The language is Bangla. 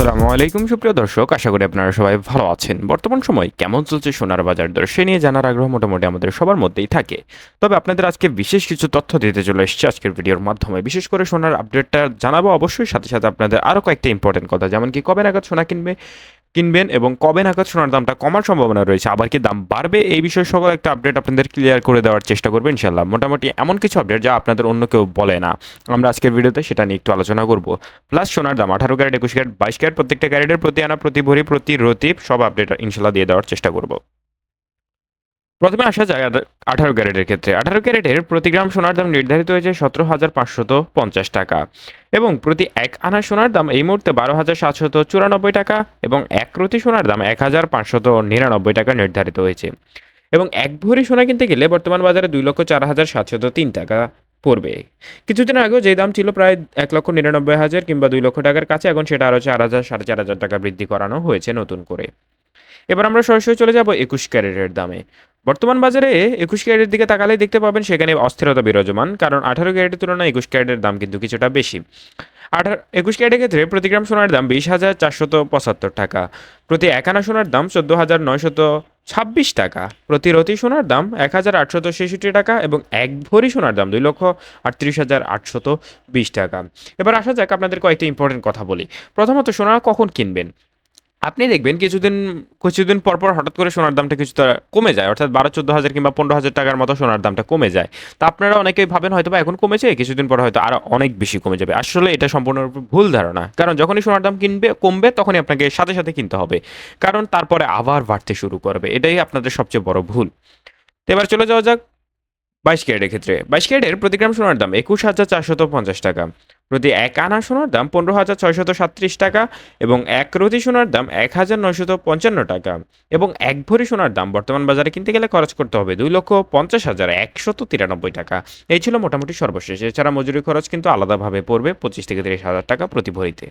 আসসালামু আলাইকুম সুপ্রিয় দর্শক, আশা করি আপনারা সবাই ভালো আছেন। বর্তমান সময় কেমন চলছে সোনার বাজার দর সে নিয়ে জানার আগ্রহ মোটামুটি আমাদের সবার মধ্যেই থাকে। তবে আপনাদের আজকে বিশেষ কিছু তথ্য দিতে চলে এসেছি আজকের ভিডিওর মাধ্যমে। বিশেষ করে সোনার আপডেটটা জানাবো অবশ্যই, সাথে সাথে আপনাদের আরও কয়েকটা ইম্পর্টেন্ট কথা, যেমন কি কবে নাগাদ সোনা কিনবেন এবং কবে নাগাদ সোনার দামটা কমার সম্ভাবনা রয়েছে, আবার কি দাম বাড়বে, এই বিষয়ে সকল একটা আপডেট আপনাদের ক্লিয়ার করে দেওয়ার চেষ্টা করবো ইনশাল্লাহ। মোটামুটি এমন কিছু আপডেট যা আপনাদের অন্য কেউ বলে না, আমরা আজকের ভিডিওতে সেটা নিয়ে একটু আলোচনা করব। প্লাস সোনার দাম 18 ক্যারেট, 21 ক্যারেট, 22 ক্যারেট প্রত্যেকটা ক্যারেটের প্রতি আনা, প্রতি ভরি, প্রতি রতিপ সব আপডেট ইনশাল্লাহ দিয়ে দেওয়ার চেষ্টা করব। প্রথমে আসা যায় 18 ক্যারেটের ক্ষেত্রে। 18 ক্যারেটের প্রতি গ্রাম সোনার দাম নির্ধারিত হয়েছে 17,550 টাকা এবং প্রতি এক আনা সোনার দাম এই মুহূর্তে 12,794 টাকা এবং এক রতি সোনার দাম 1,599 টাকা নির্ধারিত হয়েছে। এবং এক ভরি সোনা কিনতে গেলে বর্তমান বাজারে 2,04,703 টাকা পড়বে। কিছুদিন আগেও যে দাম ছিল প্রায় 1,99,000 কিংবা 2 লক্ষ টাকার কাছে, এখন সেটা আরও 4,000 4,500 টাকা বৃদ্ধি করানো হয়েছে নতুন করে। এবার আমরা সরাসরি চলে যাব 21 ক্যারেটের দামে। বর্তমান বাজারে 21 ক্যারেটের দিকে তাকালেই দেখতে পাবেন সেখানে অস্থিরতা বিরাজমান, কারণ 18 ক্যারেটের তুলনায় 21 ক্যারেটের দাম কিন্তু কিছুটা বেশি। 21 ক্যারেটের ক্ষেত্রে প্রতি গ্রাম সোনার দাম 20,475 টাকা, প্রতি এক আনা সোনার দাম 14,926 টাকা, প্রতি রতি সোনার দাম 1,866 টাকা এবং এক ভরি সোনার দাম 2,38,820 টাকা। এবার আসা যাক আপনাদের কয়েকটি ইম্পর্টেন্ট কথা বলি। প্রথমত, সোনা কখন কিনবেন? আপনি দেখবেন কিছুদিন কিছুদিন পর পর হঠাৎ করে সোনার দামটা কিছুটা কমে যায়, অর্থাৎ 12-14 হাজার কিংবা 15,000 টাকার মতো সোনার দামটা কমে যায়। তা আপনারা অনেকেই ভাবেন হয়তো বা এখন কমেছে, কিছুদিন পর হয়তো আরো অনেক বেশি কমে যাবে। আসলে এটা সম্পূর্ণরূপে ভুল ধারণা, কারণ যখনই সোনার দাম কমবে তখনই আপনাকে সাথে সাথে কিনতে হবে, কারণ তারপরে আবার বাড়তে শুরু করবে। এটাই আপনাদের সবচেয়ে বড় ভুল। তো এবার চলে যাওয়া যাক 22 ক্যারেটের ক্ষেত্রে। 22 ক্যারেটের প্রতি গ্রাম সোনার দাম 21,450 টাকা, প্রতি এক আনা সোনার দাম 15,637 টাকা এবং এক রতি সোনার দাম 1,955 টাকা এবং এক ভরি সোনার দাম বর্তমান বাজারে কিনতে গেলে খরচ করতে হবে 2,50,193 টাকা। এই ছিল মোটামুটি সর্বশেষ। এছাড়া মজুরি খরচ কিন্তু আলাদাভাবে পড়বে 25 থেকে 30 হাজার টাকা প্রতি ভরিতে।